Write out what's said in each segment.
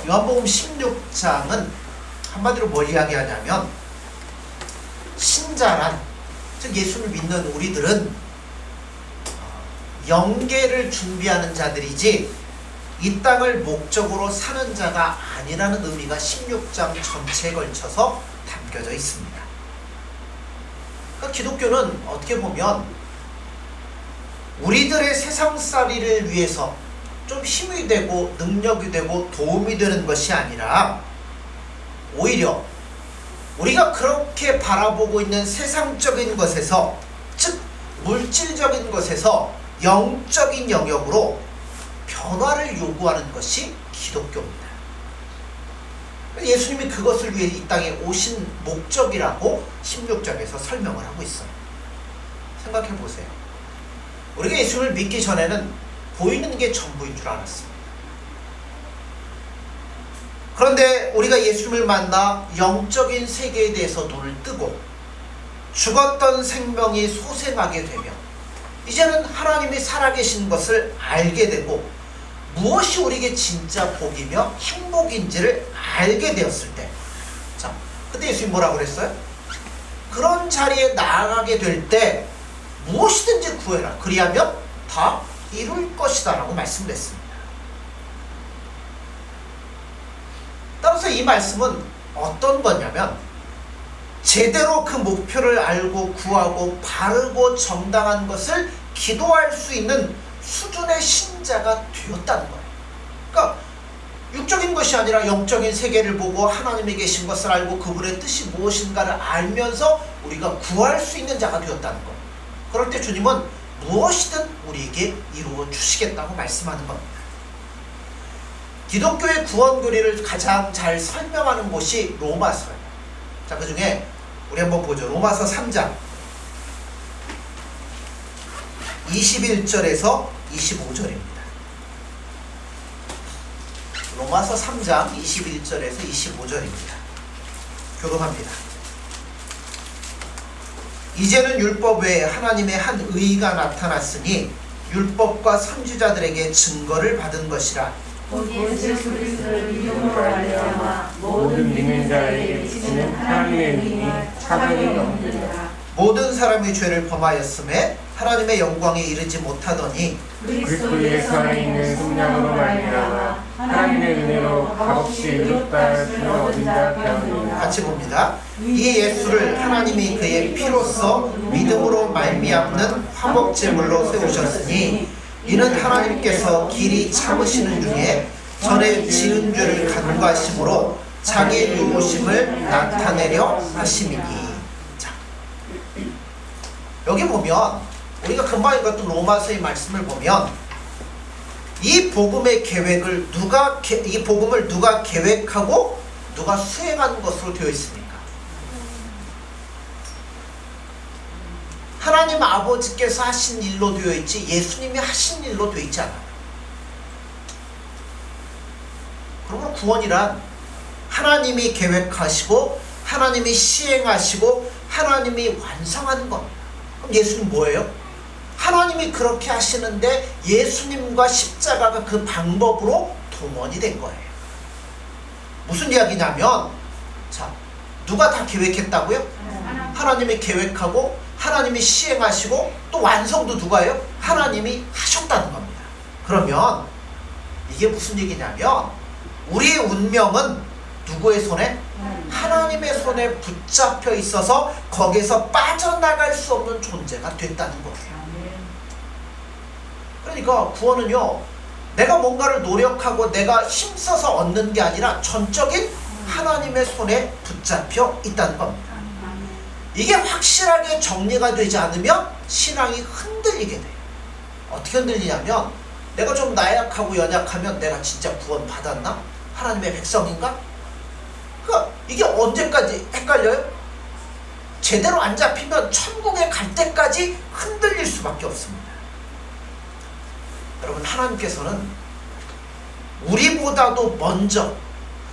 요한복음 16장은 한마디로 뭘 이야기하냐면 신자란, 즉 예수를 믿는 우리들은 영계를 준비하는 자들이지 이 땅을 목적으로 사는 자가 아니라는 의미가 16장 전체에 걸쳐서 담겨져 있습니다. 그러니까 기독교는 어떻게 보면 우리들의 세상살이를 위해서 좀 힘이 되고 능력이 되고 도움이 되는 것이 아니라 오히려 우리가 그렇게 바라보고 있는 세상적인 것에서, 즉 물질적인 것에서 영적인 영역으로 변화를 요구하는 것이 기독교입니다. 예수님이 그것을 위해 이 땅에 오신 목적이라고 16장에서 설명을 하고 있어요. 생각해 보세요. 우리가 예수를 믿기 전에는 보이는 게 전부인 줄 알았습니다. 그런데 우리가 예수님을 만나 영적인 세계에 대해서 눈을 뜨고 죽었던 생명이 소생하게 되며 이제는 하나님이 살아계신 것을 알게 되고 무엇이 우리에게 진짜 복이며 행복인지를 알게 되었을 때, 자, 그때 예수님이 뭐라고 그랬어요? 그런 자리에 나아가게 될 때 무엇이든지 구해라. 그리하면 다 이룰 것이다 라고 말씀을 했습니다. 따라서 이 말씀은 어떤 거냐면 제대로 그 목표를 알고 구하고 바르고 정당한 것을 기도할 수 있는 수준의 신자가 되었다는 거예요. 그러니까 육적인 것이 아니라 영적인 세계를 보고 하나님이 계신 것을 알고 그분의 뜻이 무엇인가를 알면서 우리가 구할 수 있는 자가 되었다는 거예요. 그럴 때 주님은 무엇이든 우리에게 이루어 주시겠다고 말씀하는 겁니다. 기독교의 구원 교리를 가장 잘 설명하는 곳이 로마서예요. 자, 그 중에 우리 한번 보죠. 로마서 3장 21절에서 25절입니다. 로마서 3장 21절에서 25절입니다. 교독합니다. 이제는 율법 외에 하나님의 한 의가 나타났으니 율법과 선지자들에게 증거를 받은 것이라. 예수 그리스도를 믿음으로 말미암아 모든 믿는 자에게 미치는 하나님의 은총이 차별이 없느니라. 모든 사람이 죄를 범하였음에 하나님의 영광에 이르지 못하더니 그리스도의 살아있는 성령으로 말미암아 하나님의 은혜로 값없이 의롭다 하심을 얻은 자 되었느니라. 같이 봅니다. 이 예수를 하나님이 그의 피로써 믿음으로 말미암는 화목제물로 세우셨으니 이는 하나님께서 길이 참으시는 중에 전에 지은 죄를 간과하심으로 자기의 유무심을 나타내려 하심이니. 자, 여기 보면 우리가 금방 읽었던 로마서의 말씀을 보면 이 복음의 계획을 이 복음을 누가 계획하고 누가 수행한 것으로 되어 있습니까? 하나님 아버지께서 하신 일로 되어 있지 예수님이 하신 일로 되어 있지 않아요. 그러므로 구원이란 하나님이 계획하시고 하나님이 시행하시고 하나님이 완성하는 겁니다. 그럼 예수님 뭐예요? 하나님이 그렇게 하시는데 예수님과 십자가가 그 방법으로 동원이 된 거예요. 무슨 이야기냐면, 자, 누가 다 계획했다고요? 하나님이 계획하고 하나님이 시행하시고 또 완성도 누가요? 하나님이 하셨다는 겁니다. 그러면 이게 무슨 얘기냐면 우리의 운명은 누구의 손에? 하나님의 손에 붙잡혀 있어서 거기에서 빠져나갈 수 없는 존재가 됐다는 거예요. 그러니까 구원은요, 내가 뭔가를 노력하고 내가 힘써서 얻는 게 아니라 전적인 하나님의 손에 붙잡혀 있다는 겁니다. 이게 확실하게 정리가 되지 않으면 신앙이 흔들리게 돼요. 어떻게 흔들리냐면 내가 좀 나약하고 연약하면 내가 진짜 구원 받았나? 하나님의 백성인가? 그러니까 이게 언제까지 헷갈려요? 제대로 안 잡히면 천국에 갈 때까지 흔들릴 수밖에 없습니다. 여러분, 하나님께서는 우리보다도 먼저,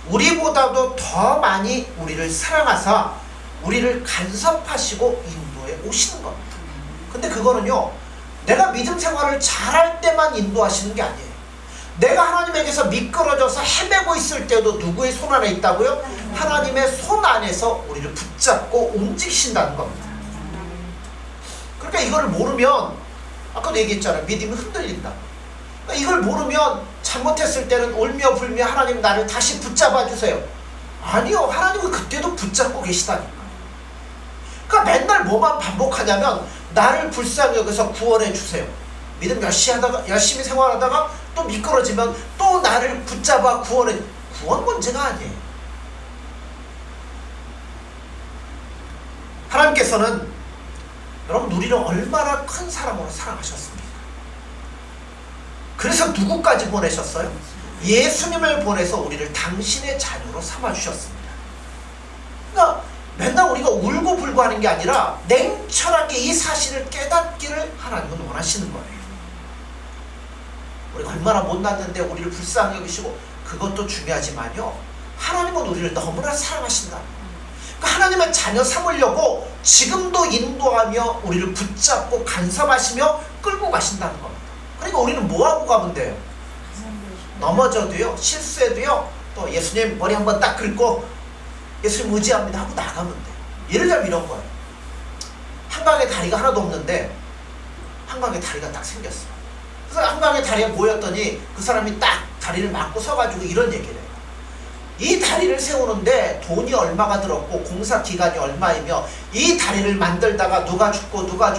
우리보다도 더 많이 우리를 사랑하사 우리를 간섭하시고 인도해 오시는 겁니다. 근데 그거는요, 내가 믿음 생활을 잘할 때만 인도하시는 게 아니에요. 내가 하나님에게서 미끄러져서 헤매고 있을 때도 누구의 손 안에 있다고요? 하나님의 손 안에서 우리를 붙잡고 움직이신다는 겁니다. 그러니까 이걸 모르면 아까도 얘기했잖아요. 믿음이 흔들린다. 그러니까 이걸 모르면 잘못했을 때는 울며 불며 하나님 나를 다시 붙잡아 주세요. 아니요. 하나님은 그때도 붙잡고 계시다니까. 그러니까 맨날 뭐만 반복하냐면 나를 불쌍히 여겨서 구원해 주세요. 믿음 열심히 생활하다가 또 미끄러지면 또 나를 붙잡아 구원해. 구원 문제가 아니에요. 하나님께서는 여러분 우리를 얼마나 큰 사랑으로 사랑하셨습니까? 그래서 누구까지 보내셨어요? 예수님을 보내서 우리를 당신의 자녀로 삼아주셨습니다. 그러니까 맨날 우리가 울고불고 하는 게 아니라 냉철하게 이 사실을 깨닫기를 하나님은 원하시는 거예요. 우리가 얼마나 못났는데 우리를 불쌍히 여기시고 그것도 중요하지만요. 하나님은 우리를 너무나 사랑하신다. 그러니까 하나님의 자녀 삼으려고 지금도 인도하며 우리를 붙잡고 간섭하시며 끌고 가신다는 겁니다. 그러니까 우리는 뭐하고 가면 돼요? 넘어져도요, 실수해도요, 또 예수님 머리 한번 딱 긁고 예수님 의지합니다 하고 나가면 돼요. 예를 들면 이런 거예요. 한강에 다리가 하나도 없는데 한강에 다리가 딱 생겼어요. 그래서 한강에 다리가 모였더니 그 사람이 딱 다리를 막고 서가지고 이런 얘기를 해요. 이 다리를 세우는데 돈이 얼마가 들었고 공사 기간이 얼마이며 이 다리를 만들다가 누가 죽고 누가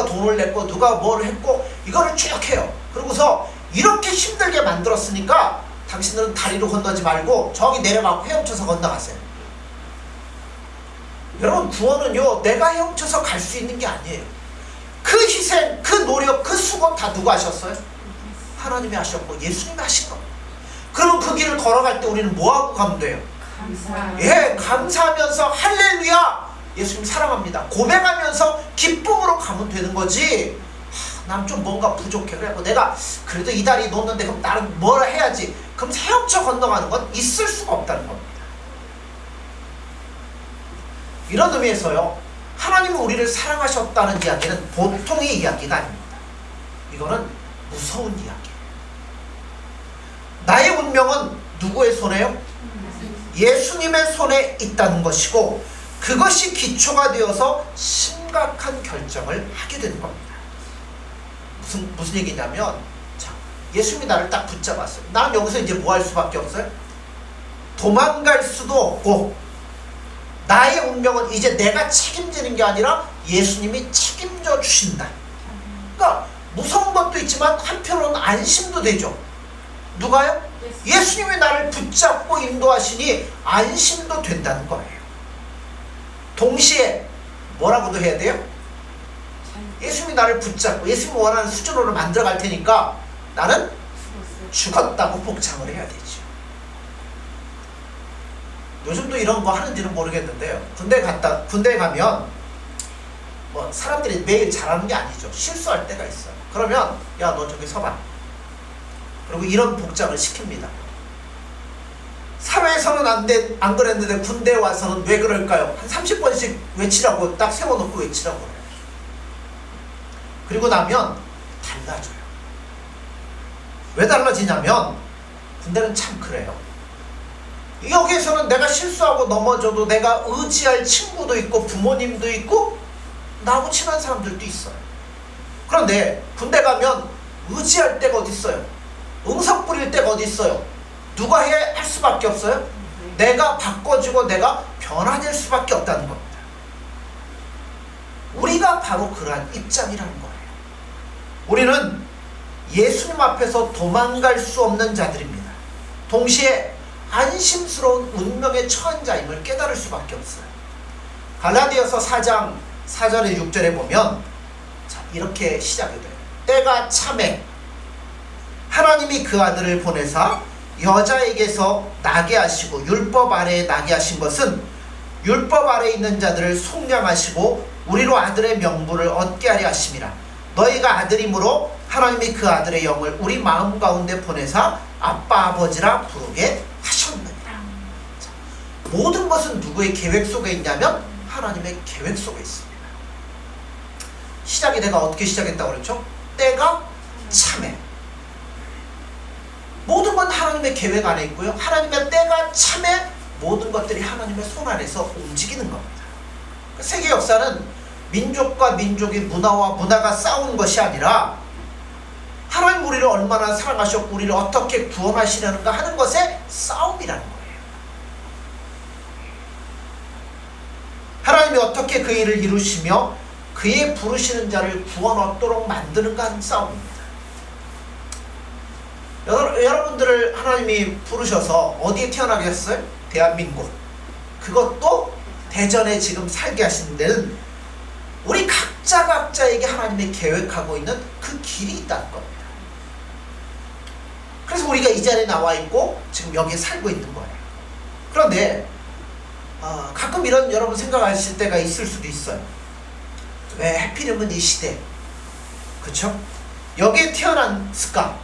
돈을 냈고 누가 뭘 했고 이거를 쭉 해요. 그러고서 이렇게 힘들게 만들었으니까 당신들은 다리로 건너지 말고 저기 내려가고 헤엄쳐서 건너가세요. 여러분 구원은요 내가 헤엄쳐서 갈 수 있는 게 아니에요. 그 희생, 그 노력, 그 수고 다 누가 하셨어요? 하나님이 하셨고 예수님이 하신 겁니다. 그러면 그 길을 걸어갈 때 우리는 뭐하고 가면 돼요? 예, 감사하면서 할렐루야 예수님 사랑합니다 고백하면서 기쁨으로 가면 되는 거지. 난 좀 뭔가 부족해. 그래 내가 그래도 이 다리 놓는데 그럼 나는 뭐라 해야지. 그럼 헤엄쳐 건너가는 건 있을 수가 없다는 겁니다. 이런 의미에서요 하나님은 우리를 사랑하셨다는 이야기는 보통의 이야기가 아닙니다. 이거는 무서운 이야기예요. 나의 운명은 누구의 손에요? 예수님의 손에 있다는 것이고 그것이 기초가 되어서 심각한 결정을 하게 되는 겁니다. 무슨 얘기냐면 자, 예수님이 나를 딱 붙잡았어요. 나는 여기서 이제 뭐 할 수밖에 없어요? 도망갈 수도 없고 나의 운명은 이제 내가 책임지는 게 아니라 예수님이 책임져 주신다. 그러니까 무서운 것도 있지만 한편으로는 안심도 되죠. 누가요? 예수님이 나를 붙잡고 인도하시니 안심도 된다는 거예요. 동시에 뭐라고도 해야 돼요? 예수님이 나를 붙잡고 예수님이 원하는 수준으로 만들어갈 테니까 나는 죽었다고 복창을 해야 되죠. 요즘도 이런 거 하는지는 모르겠는데요. 군대에 가면 뭐 사람들이 매일 잘하는 게 아니죠. 실수할 때가 있어요. 그러면 야 너 저기 서봐. 그리고 이런 복장을 시킵니다. 사회에서는 안 그랬는데 군대에 와서는 왜 그럴까요? 한 30번씩 외치라고 딱 세워놓고 외치라고 해요. 그리고 나면 달라져요. 왜 달라지냐면 군대는 참 그래요. 여기에서는 내가 실수하고 넘어져도 내가 의지할 친구도 있고 부모님도 있고 나하고 친한 사람들도 있어요. 그런데 군대 가면 의지할 데가 어디 있어요? 응석 부릴 데가 어디 있어요? 누가 할 수밖에 없어요? 내가 바꿔주고 내가 변화될 수밖에 없다는 겁니다. 우리가 바로 그러한 입장이라는 거예요. 우리는 예수님 앞에서 도망갈 수 없는 자들입니다. 동시에 안심스러운 운명에 처한 자임을 깨달을 수밖에 없어요. 갈라디아서 4장 4절에 6절에 보면 자, 이렇게 시작이 돼요. 때가 차매 하나님이 그 아들을 보내사 여자에게서 나게 하시고 율법 아래에 나게 하신 것은 율법 아래에 있는 자들을 속량하시고 우리로 아들의 명분을 얻게 하려 하심이라. 너희가 아들이므로 하나님이 그 아들의 영을 우리 마음 가운데 보내사 아빠 아버지라 부르게 하셨느니라. 자, 모든 것은 누구의 계획 속에 있냐면 하나님의 계획 속에 있습니다. 시작이 내가 어떻게 시작했다고 그랬죠? 때가 참해. 하나님의 계획 안에 있고요. 하나님의 때가 참에 모든 것들이 하나님의 손 안에서 움직이는 겁니다. 세계 역사는 민족과 민족이 문화와 문화가 싸우는 것이 아니라 하나님 우리를 얼마나 사랑하셨고 우리를 어떻게 구원하시려는가 하는 것의 싸움이라는 거예요. 하나님이 어떻게 그 일을 이루시며 그의 부르시는 자를 구원 얻도록 만드는가 하는 싸움입니다. 여러분들을 하나님이 부르셔서 어디에 태어나게 했어요? 대한민국. 그것도 대전에 지금 살게 하신 데는 우리 각자에게 하나님이 계획하고 있는 그 길이 있다는 겁니다. 그래서 우리가 이 자리에 나와 있고 지금 여기에 살고 있는 거예요. 그런데 가끔 이런 여러분 생각하실 때가 있을 수도 있어요. 왜 하필이면 이 시대, 그쵸? 여기에 태어났을까?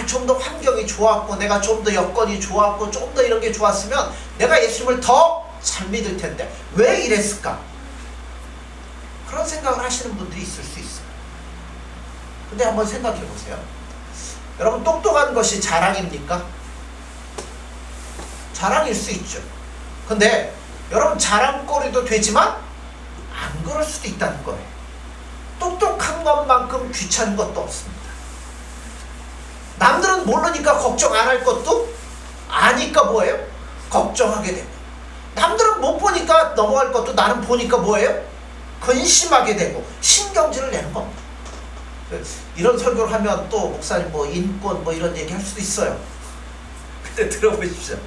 좀 더 환경이 좋았고 내가 좀 더 여건이 좋았고 좀 더 이런 게 좋았으면 내가 예수님을 더 잘 믿을 텐데 왜 이랬을까? 그런 생각을 하시는 분들이 있을 수 있어요. 근데 한번 생각해 보세요. 여러분, 똑똑한 것이 자랑입니까? 자랑일 수 있죠. 근데 여러분, 자랑거리도 되지만 안 그럴 수도 있다는 거예요. 똑똑한 것만큼 귀찮은 것도 없습니다. 남들은 모르니까 걱정 안 할 것도 아니까 뭐예요? 걱정하게 되고, 남들은 못 보니까 넘어갈 것도 나는 보니까 뭐예요? 근심하게 되고 신경질을 내는 겁니다. 이런 설교를 하면 또 목사님 뭐 인권 뭐 이런 얘기 할 수도 있어요. 근데 들어보십시오.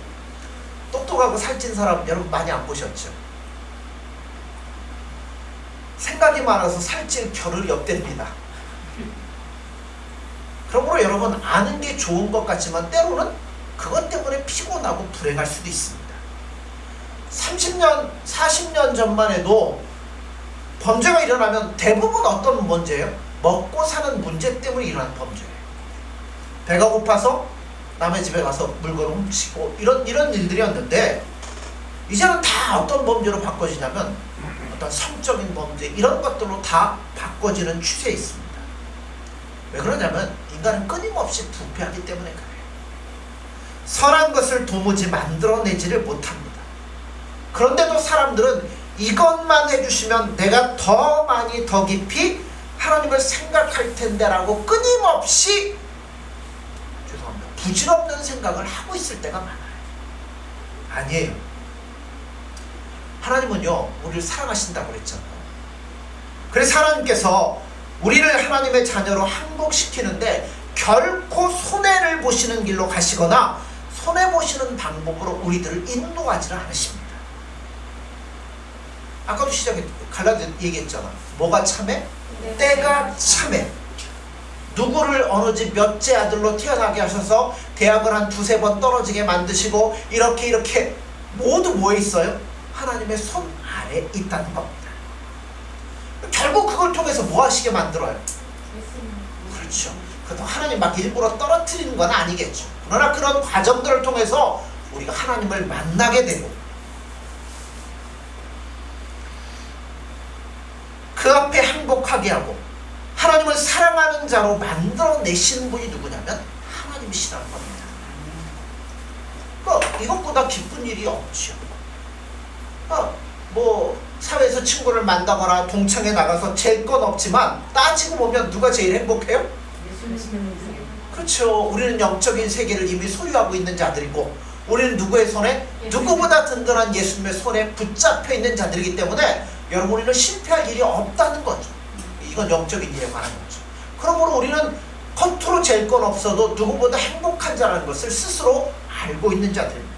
똑똑하고 살찐 사람 여러분 많이 안 보셨죠? 생각이 많아서 살찔 겨를이 없답니다. 그러므로 여러분, 아는 게 좋은 것 같지만 때로는 그것 때문에 피곤하고 불행할 수도 있습니다. 30년, 40년 전만 해도 범죄가 일어나면 대부분 어떤 문제예요? 먹고 사는 문제 때문에 일어나는 범죄예요. 배가 고파서 남의 집에 가서 물건을 훔치고 이런 일들이었는데, 이제는 다 어떤 범죄로 바꿔지냐면 어떤 성적인 범죄, 이런 것들로 다 바꿔지는 추세에 있습니다. 왜 그러냐면 인간은 끊임없이 부패하기 때문에 그래요. 선한 것을 도무지 만들어내지를 못합니다. 그런데도 사람들은 이것만 해주시면 내가 더 많이 더 깊이 하나님을 생각할 텐데 라고 끊임없이 부질없는 생각을 하고 있을 때가 많아요. 아니에요. 하나님은요, 우리를 사랑하신다고 그랬잖아요. 그래서 하나님께서 우리를 하나님의 자녀로 항복시키는데 결코 손해를 보시는 길로 가시거나 손해보시는 방법으로 우리들을 인도하지를 않으십니다. 아까도 시작에 갈라디아 얘기했잖아. 뭐가 참해? 때가 참해. 누구를 어느 집 몇째 아들로 태어나게 하셔서 대학을 한 두세 번 떨어지게 만드시고 이렇게 모두 뭐에 있어요? 하나님의 손 아래 있다는 겁니다. 결국 그걸 통해서 뭐 하시게 만들어요? 그렇죠. 그래도 하나님 막 일부러 떨어뜨리는 건 아니겠죠. 그러나 그런 과정들을 통해서 우리가 하나님을 만나게 되고 그 앞에 행복하게 하고 하나님을 사랑하는 자로 만들어내시는 분이 누구냐면 하나님이시라는 겁니다. 이것보다 기쁜 일이 없죠. 뭐 사회에서 친구를 만나거나 동창회 나가서 잴 건 없지만 따지고 보면 누가 제일 행복해요? 그렇죠. 우리는 영적인 세계를 이미 소유하고 있는 자들이고 우리는 누구의 손에? 누구보다 든든한 예수님의 손에 붙잡혀 있는 자들이기 때문에 여러분, 우리는 실패할 일이 없다는 거죠. 이건 영적인 일에 관한 거죠. 그러므로 우리는 겉으로 잴 건 없어도 누구보다 행복한 자라는 것을 스스로 알고 있는 자들입니다.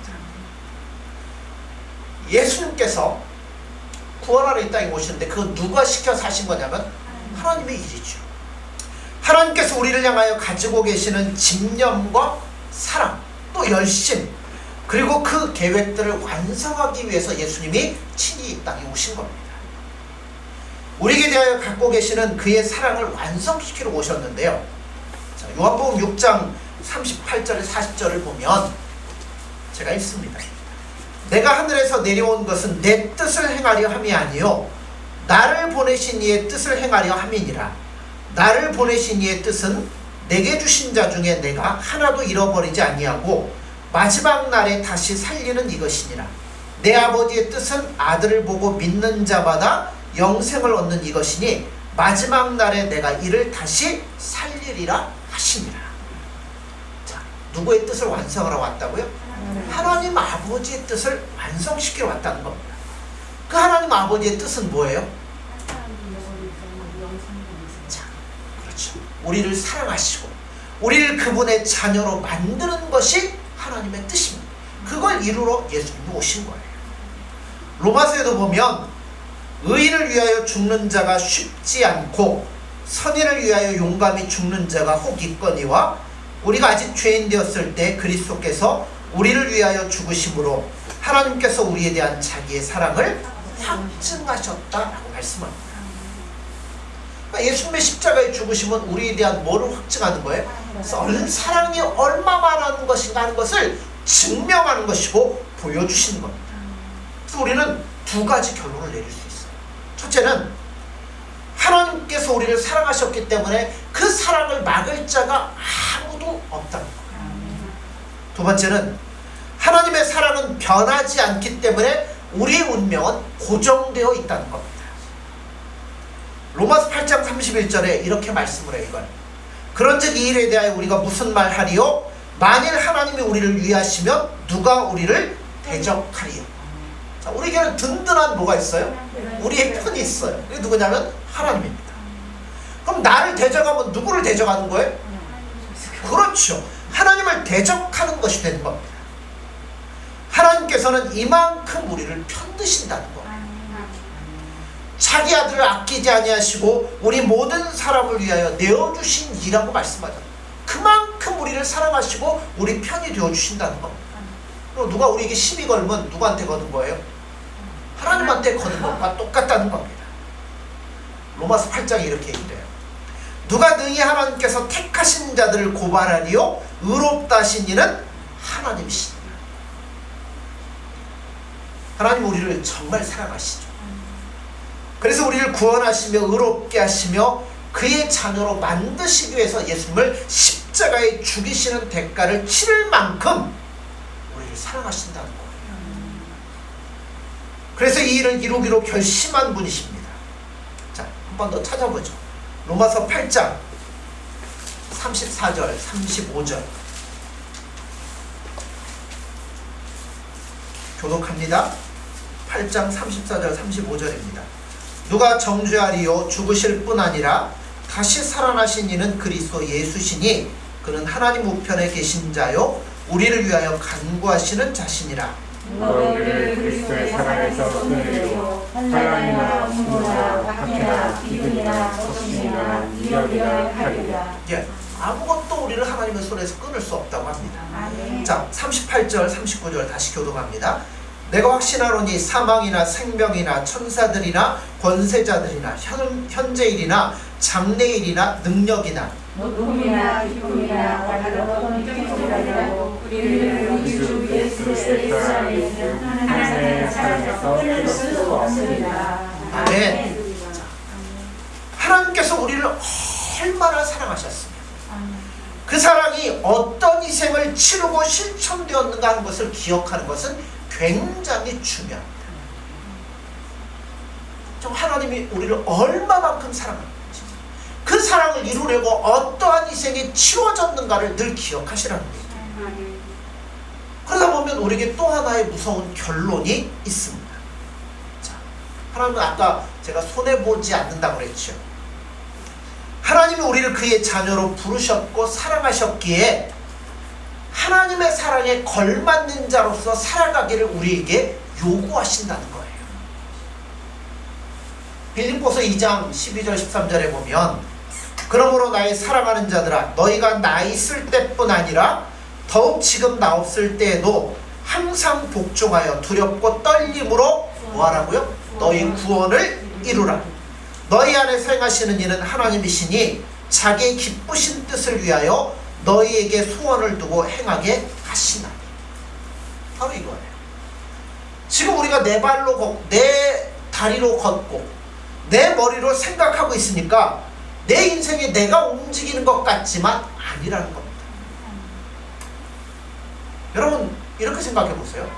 예수님께서 구원하러 이 땅에 오시는데 그건 누가 시켜서 하신 거냐면 하나님의 일이죠. 하나님께서 우리를 향하여 가지고 계시는 집념과 사랑, 또 열심, 그리고 그 계획들을 완성하기 위해서 예수님이 친히 이 땅에 오신 겁니다. 우리에게 대하여 갖고 계시는 그의 사랑을 완성시키러 오셨는데요. 자, 요한복음 6장 38절 40절을 보면 제가 읽습니다. 내가 하늘에서 내려온 것은 내 뜻을 행하려 함이 아니요 나를 보내신 이의 뜻을 행하려 함이니라. 나를 보내신 이의 뜻은 내게 주신 자 중에 내가 하나도 잃어버리지 아니하고 마지막 날에 다시 살리는 이것이니라. 내 아버지의 뜻은 아들을 보고 믿는 자마다 영생을 얻는 이것이니 마지막 날에 내가 이를 다시 살리리라 하시니라. 자, 누구의 뜻을 완성하러 왔다고요? 하나님 아버지의 뜻을 완성시키러 왔다는 겁니다. 그 하나님 아버지의 뜻은 뭐예요? 자, 그렇죠. 우리를 사랑하시고 우리를 그분의 자녀로 만드는 것이 하나님의 뜻입니다. 그걸 이루러 예수님이 오신 거예요. 로마서에도 보면 의인을 위하여 죽는 자가 쉽지 않고 선인을 위하여 용감히 죽는 자가 혹 있거니와 우리가 아직 죄인 되었을 때 그리스도께서 우리를 위하여 죽으심으로 하나님께서 우리에 대한 자기의 사랑을 확증하셨다라고 말씀합니다. 그러니까 예수님의 십자가의 죽으심은 우리에 대한 뭐를 확증하는 거예요? 사랑이 얼마만한 것인가 하는 것을 증명하는 것이고 보여주시는 겁니다. 그래서 우리는 두 가지 결론을 내릴 수 있어요. 첫째는 하나님께서 우리를 사랑하셨기 때문에 그 사랑을 막을 자가 아무도 없다는 거예요. 두 번째는 하나님의 사랑은 변하지 않기 때문에 우리의 운명은 고정되어 있다는 겁니다. 로마서 8장 31절에 이렇게 말씀을 해요. 이걸 그런즉 이 일에 대하여 우리가 무슨 말하리요? 만일 하나님이 우리를 위하시면 누가 우리를 대적하리요? 자, 우리에게는 든든한 뭐가 있어요? 우리의 편이 있어요. 그게 누구냐면 하나님입니다. 그럼 나를 대적하면 누구를 대적하는 거예요? 그렇죠. 하나님을 대적하는 것이 되는 겁니다. 하나님께서는 이만큼 우리를 편드신다는 거예요. 자기 아들을 아끼지 아니하시고 우리 모든 사람을 위하여 내어주신 이라고 말씀하잖아요. 그만큼 우리를 사랑하시고 우리 편이 되어주신다는 겁니다. 그리고 누가 우리에게 시비 걸면 누구한테 거는 거예요? 하나님한테 거는 것과 똑같다는 겁니다. 로마서 8장에 이렇게 얘기해요. 누가 능히 하나님께서 택하신 자들을 고발하리요? 의롭다 하신 이는 하나님이시니라. 하나님 우리를 정말 사랑하시죠. 그래서 우리를 구원하시며 의롭게 하시며 그의 자녀로 만드시기 위해서 예수님을 십자가에 죽이시는 대가를 치를 만큼 우리를 사랑하신다는 거예요. 그래서 이 일을 이루기로 결심한 분이십니다. 자, 한 번 더 찾아보죠. 로마서 8장 34절 35절 교독합니다. 8장 34절 35절입니다. 누가 정죄하리요? 죽으실 뿐 아니라 다시 살아나신 이는 그리스도 예수시니 그는 하나님 우편에 계신 자요 우리를 위하여 간구하시는 자신이라. 누가 우리를 그리스도의 사랑에서 끊으리요? 환난이나 풍부나 박해나 기근이나 적신이나 위협이나 칼이라. 예, 아무것도 우리를 하나님의 손에서 끊을 수 없다고 합니다. 아멘. 자, 38절 39절 다시 교독합니다. 내가 확신하노니 사망이나 생명이나 천사들이나 권세자들이나 현재일이나 장래일이나 능력이나 높음이나 깊음이나 다른 어떤 특징이라도 우리를 우리 주 예수 그리스도의 사랑에 있는 하나님의 사랑에서 끊을 수 없으리라. 아멘. 자, 하나님께서 우리를 얼마나 사랑하셨습니까? 그 사랑이 어떤 희생을 치르고 실천되었는가 하는 것을 기억하는 것은 굉장히 중요합니다. 좀 하나님이 우리를 얼마만큼 사랑하는지 그 사랑을 이루려고 어떠한 희생이 치러졌는가를 늘 기억하시라는 거예요. 그러다 보면 우리에게 또 하나의 무서운 결론이 있습니다. 자, 하나님은 아까 제가 손해보지 않는다고 그랬죠. 하나님이 우리를 그의 자녀로 부르셨고 사랑하셨기에 하나님의 사랑에 걸맞는 자로서 살아가기를 우리에게 요구하신다는 거예요. 빌립보서 2장 12절 13절에 보면 그러므로 나의 사랑하는 자들아 너희가 나 있을 때뿐 아니라 더욱 지금 나 없을 때에도 항상 복종하여 두렵고 떨림으로 뭐하라고요? 너희 구원을 이루라. 너희 안에 사용하시는 이는 하나님이시니 자기의 기쁘신 뜻을 위하여 너희에게 소원을 두고 행하게 하시나. 바로 이거예요. 지금 우리가 내 발로 내 다리로 걷고 내 머리로 생각하고 있으니까 내 인생에 내가 움직이는 것 같지만 아니라는 겁니다. 여러분 이렇게 생각해 보세요.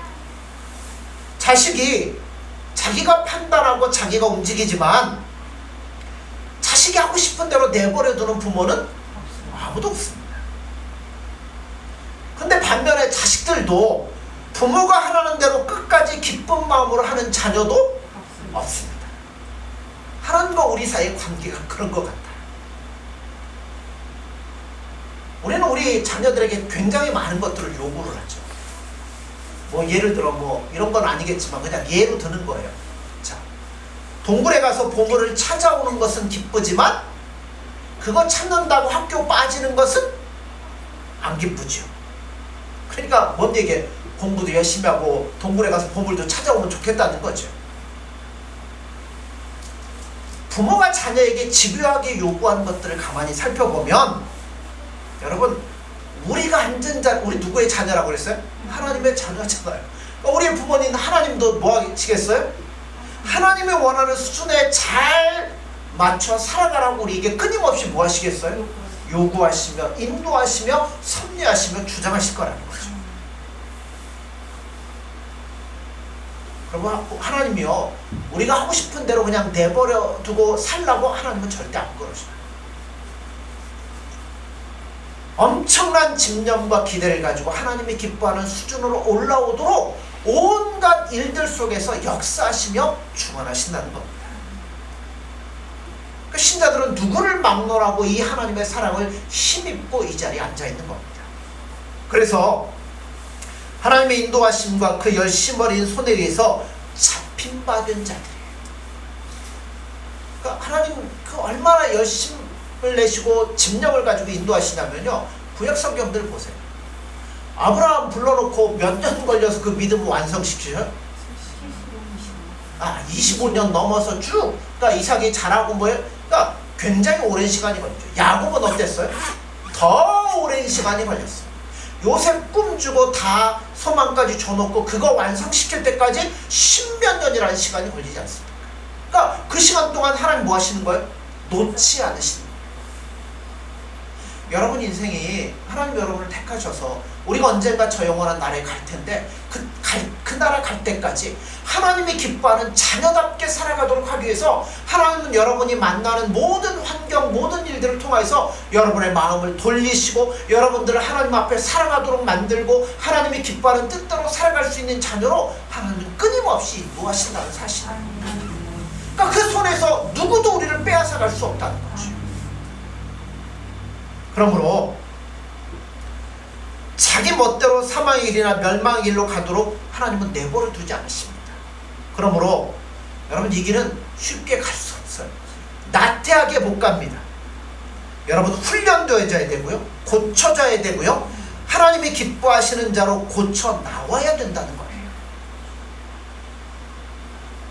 자식이 자기가 판단하고 자기가 움직이지만 자식이 하고 싶은 대로 내버려 두는 부모는 아무도 없습니다. 근데 반면에 자식들도 부모가 하라는 대로 끝까지 기쁜 마음으로 하는 자녀도 없습니다. 하나님과 우리 사이의 관계가 그런 것 같아요. 우리는 우리 자녀들에게 굉장히 많은 것들을 요구를 하죠. 뭐 예를 들어 뭐 이런 건 아니겠지만 그냥 예로 드는 거예요. 자, 동굴에 가서 보물을 찾아오는 것은 기쁘지만 그거 찾는다고 학교 빠지는 것은 안 기쁘죠. 그러니까 뭔 얘기예요? 공부도 열심히 하고 동굴에 가서 보물도 찾아오면 좋겠다는 거죠. 부모가 자녀에게 집요하게 요구하는 것들을 가만히 살펴보면 여러분 우리가 앉은 자, 우리 누구의 자녀라고 그랬어요? 하나님의 자녀잖아요. 우리 부모님 하나님도 뭐 하시겠어요? 하나님의 원하는 수준에 잘 맞춰 살아가라고 우리에게 끊임없이 뭐 하시겠어요? 요구하시며 인도하시며 섭리하시며 주장하실 거라는 거죠. 그리고 하나님이요 우리가 하고 싶은 대로 그냥 내버려 두고 살라고 하나님은 절대 안 그러셔요. 엄청난 집념과 기대를 가지고 하나님이 기뻐하는 수준으로 올라오도록 온갖 일들 속에서 역사하시며 중원하신다는 겁니다. 그 신자들은 누구를 막론하고 이 하나님의 사랑을 힘입고 이 자리에 앉아있는 겁니다. 그래서 하나님의 인도하심과 그 열심 어린 손에 의해서 잡힌받은 자들이에요. 그러니까 하나님 그 얼마나 열심을 내시고 집념을 가지고 인도하시냐면요. 구약 성경들 보세요. 아브라함 불러놓고 몇 년 걸려서 그 믿음을 완성시키셔요? 25년 넘어서 쭉 그러니까 이삭이 자라고 뭐예요? 그러니까 굉장히 오랜 시간이 걸렸죠. 야곱은 어땠어요? 더 오랜 시간이 걸렸어요. 요셉 꿈주고 다 소망까지 줘놓고 그거 완성시킬 때까지 10몇 년이라는 시간이 걸리지 않습니까? 그러니까 그 시간 동안 하나님 뭐 하시는 거예요? 놓지 않으시는 거예요. 여러분 인생이 하나님 여러분을 택하셔서 우리가 언젠가 저 영원한 나라에 갈 텐데 그 나라 갈 때까지 하나님이 기뻐하는 자녀답게 살아가도록 하기 위해서 하나님은 여러분이 만나는 모든 환경 모든 일들을 통해서 여러분의 마음을 돌리시고 여러분들을 하나님 앞에 살아가도록 만들고 하나님이 기뻐하는 뜻대로 살아갈 수 있는 자녀로 하나님은 끊임없이 인도하신다는 사실입니다. 그러니까 그 손에서 누구도 우리를 빼앗아갈 수 없다는 거죠. 그러므로 자기 멋대로 사망의 길이나 멸망의 길로 가도록 하나님은 내버려 두지 않으십니다. 그러므로 여러분 이 길은 쉽게 갈 수 없어요. 나태하게 못 갑니다. 여러분 훈련되어야 되고요. 고쳐져야 되고요. 하나님이 기뻐하시는 자로 고쳐 나와야 된다는 거예요.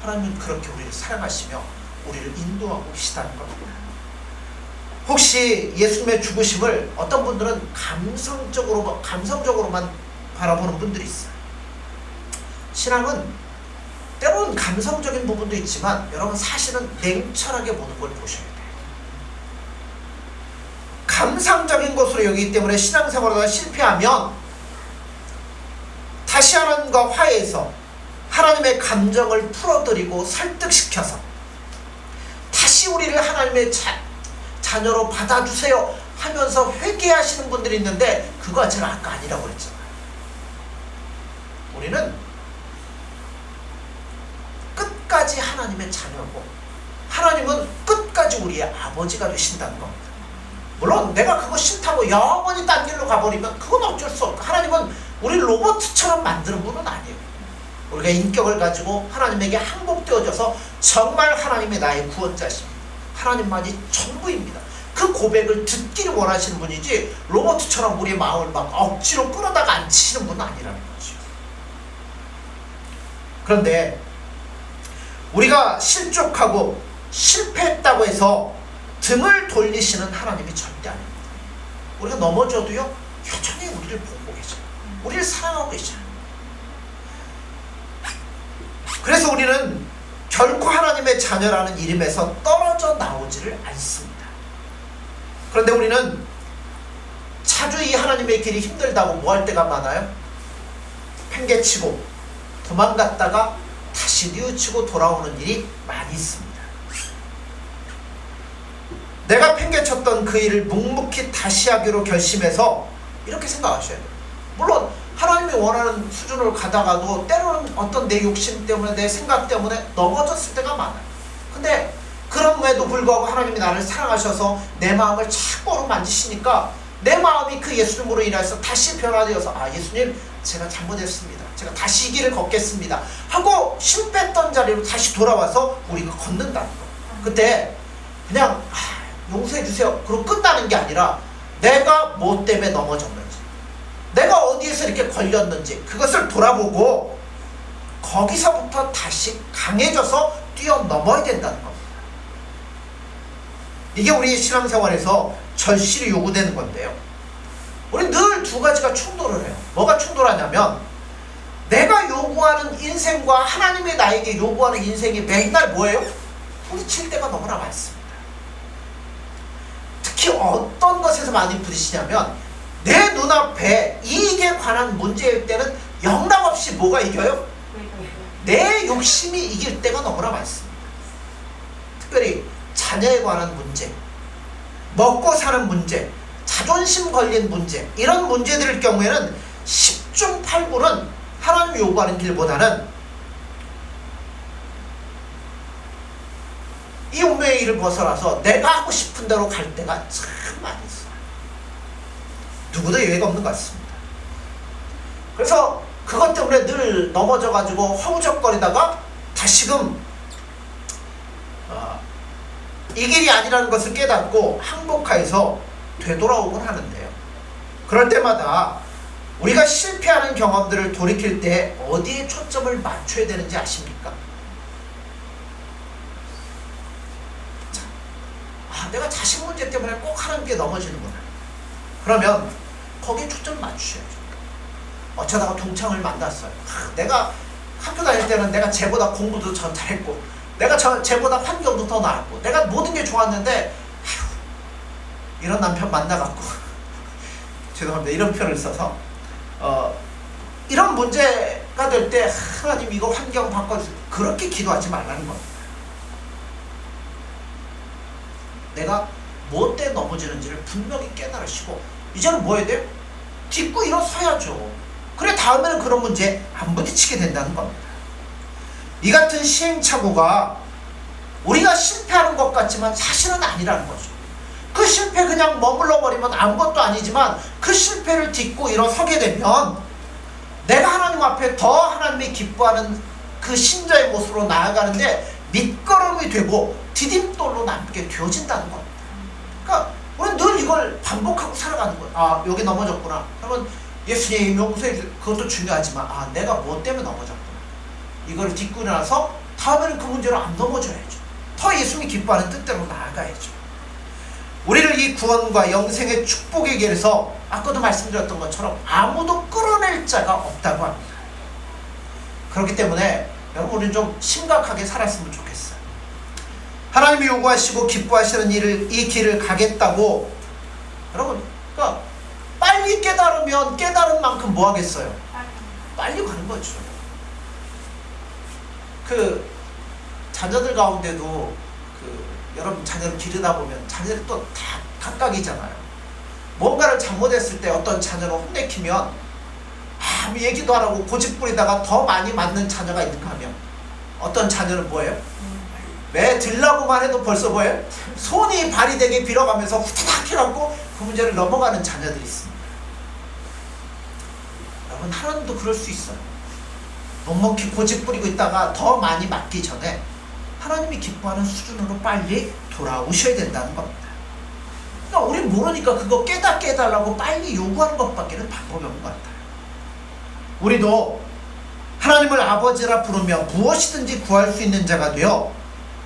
하나님은 그렇게 우리를 사랑하시며 우리를 인도하고 계시다는 겁니다. 혹시 예수님의 죽으심을 어떤 분들은 감성적으로만 바라보는 분들이 있어요. 신앙은 때로는 감성적인 부분도 있지만 여러분 사실은 냉철하게 보는 걸 보셔야 돼요. 감상적인 것으로 여기기 때문에 신앙생활을 실패하면 다시 하나님과 화해해서 하나님의 감정을 풀어드리고 설득시켜서 다시 우리를 하나님의 자녀로 받아주세요 하면서 회개하시는 분들이 있는데 그거 제가 아까 아니라고 그랬잖아요. 우리는 끝까지 하나님의 자녀고 하나님은 끝까지 우리의 아버지가 되신다는 겁니다. 물론 내가 그거 싫다고 영원히 딴 길로 가버리면 그건 어쩔 수 없고 하나님은 우리를 로봇처럼 만드는 분은 아니에요. 우리가 인격을 가지고 하나님에게 항복되어져서 정말 하나님이 나의 구원자십니다. 하나님만이 전부입니다. 그 고백을 듣기를 원하시는 분이지 로봇처럼 우리의 마음을 막 억지로 끌어다가 앉히시는 분은 아니라는 거죠. 그런데 우리가 실족하고 실패했다고 해서 등을 돌리시는 하나님이 절대 아닙니다. 우리가 넘어져도요 여전히 우리를 보고 계셔요. 우리를 사랑하고 계셔요. 그래서 우리는 결코 하나님의 자녀라는 이름에서 떨어져 나오지를 않습니다. 그런데 우리는 자주 이 하나님의 길이 힘들다고 뭐 할 때가 많아요? 팽개치고 도망갔다가 다시 뉘우치고 돌아오는 일이 많이 있습니다. 내가 팽개쳤던 그 일을 묵묵히 다시 하기로 결심해서 이렇게 생각하셔야 돼요. 물론 하나님이 원하는 수준으로 가다가도 때로는 어떤 내 욕심 때문에 내 생각 때문에 넘어졌을 때가 많아요. 근데 그럼에도 불구하고 하나님이 나를 사랑하셔서 내 마음을 자꾸 만지시니까 내 마음이 그 예수님으로 인해서 다시 변화되어서 아, 예수님 제가 잘못했습니다. 제가 다시 이 길을 걷겠습니다 하고 실패했던 자리로 다시 돌아와서 우리가 걷는다는 거예요. 그때 그냥 용서해 주세요 그러고 끝나는 게 아니라 내가 뭐 때문에 넘어졌는지, 내가 어디에서 이렇게 걸렸는지 그것을 돌아보고 거기서부터 다시 강해져서 뛰어넘어야 된다는 겁니다. 이게 우리 신앙생활에서 절실히 요구되는 건데요. 우리 늘 두 가지가 충돌을 해요. 뭐가 충돌하냐면 내가 요구하는 인생과 하나님이 나에게 요구하는 인생이 맨날 뭐예요? 부딪힐 때가 너무나 많습니다. 특히 어떤 것에서 많이 부딪히냐면 내 눈앞에 이익에 관한 문제일 때는 영락없이 뭐가 이겨요? 내 욕심이 이길 때가 너무나 많습니다. 특별히 자녀에 관한 문제, 먹고 사는 문제, 자존심 걸린 문제, 이런 문제들일 경우에는 10중 8구는 하나님이 요구하는 길보다는 이 운명의 길을 벗어나서 내가 하고 싶은 대로 갈 때가 참 많이 있어요. 누구도 예외가 없는 것 같습니다. 그래서 그것 때문에 늘 넘어져가지고 허우적거리다가 다시금 이 길이 아니라는 것을 깨닫고 항복하여서 되돌아오곤 하는데요. 그럴 때마다 우리가 실패하는 경험들을 돌이킬 때 어디에 초점을 맞춰야 되는지 아십니까? 자, 내가 자식 문제 때문에 꼭 하나님께 넘어지는구나. 그러면 거기에 초점을 맞추셔야죠. 어쩌다가 동창을 만났어요. 내가 학교 다닐 때는 내가 쟤보다 공부도 전 잘했고 내가 쟤보다 환경도 더 나았고 내가 모든 게 좋았는데 이런 남편 만나갖고 죄송합니다. 이런 표현을 써서 이런 문제가 될 때 하나님 이거 환경 바꿔주세요. 그렇게 기도하지 말라는 겁니다. 내가 뭐 때 넘어지는지를 분명히 깨달으시고 이제는 뭐 해야 돼요? 딛고 일어서야죠. 그래 다음에는 그런 문제에 안 부딪히게 된다는 겁니다. 이 같은 시행착오가 우리가 실패하는 것 같지만 사실은 아니라는 거죠. 그 실패 그냥 머물러 버리면 아무것도 아니지만 그 실패를 딛고 일어서게 되면 내가 하나님 앞에 더 하나님이 기뻐하는 그 신자의 모습으로 나아가는데 밑거름이 되고 디딤돌로 남게 되어진다는 겁니다. 그러니까 우리는 늘 이걸 반복하고 살아가는 거예요. 아, 여기 넘어졌구나. 그러면 예수님 용서해 주세요. 그것도 중요하지만 내가 뭐 때문에 넘어졌구나. 이걸 딛고 나서 다음에는 그 문제로 안 넘어져야죠. 더 예수님이 기뻐하는 뜻대로 나아가야죠. 우리를 이 구원과 영생의 축복의 길에서 아까도 말씀드렸던 것처럼 아무도 끌어낼 자가 없다고 합니다. 그렇기 때문에 여러분 우리는 좀 심각하게 살았으면 좋겠어요. 하나님이 요구하시고 기뻐하시는 이 길을 가겠다고 여러분 그러니까 빨리 깨달으면 깨달은 만큼 뭐 하겠어요? 빨리 가는 거죠. 그 자녀들 가운데도 여러분 자녀를 기르다 보면 자녀들 또 다 각각이잖아요. 뭔가를 잘못했을 때 어떤 자녀를 혼내키면 아무 얘기도 안 하고 고집 부리다가 더 많이 맞는 자녀가 있는가 하면 어떤 자녀는 뭐예요? 매 들라고만 해도 벌써 뭐예요? 손이 발이 되게 빌어가면서 후다닥 해갖고 그 문제를 넘어가는 자녀들이 있습니다. 여러분 하나님도 그럴 수 있어요. 넉넉히 고집 부리고 있다가 더 많이 맞기 전에 하나님이 기뻐하는 수준으로 빨리 돌아오셔야 된다는 겁니다. 그러니까 우린 모르니까 그거 깨닫게 해달라고 빨리 요구하는 것밖에는 방법이 없는 것 같아요. 우리도 하나님을 아버지라 부르며 무엇이든지 구할 수 있는 자가 되어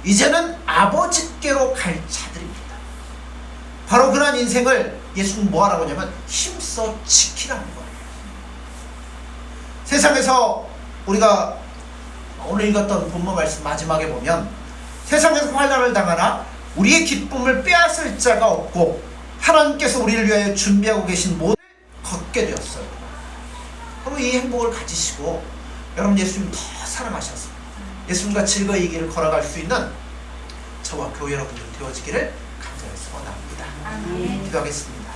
이제는 아버지께로 갈 자들입니다. 바로 그런 인생을 예수는 뭐하라고 하냐면 힘써 지키라는 거예요. 세상에서 우리가 오늘 읽었던 본문 말씀 마지막에 보면 세상에서 환난을 당하나 우리의 기쁨을 빼앗을 자가 없고 하나님께서 우리를 위하여 준비하고 계신 모든 걷게 되었어요. 그럼 이 행복을 가지시고 여러분 예수님 더 사랑하셔서 예수님과 즐거이 이 길을 걸어갈 수 있는 저와 교회 여러분들 되어지기를 간절히 소원합니다. 기도하겠습니다.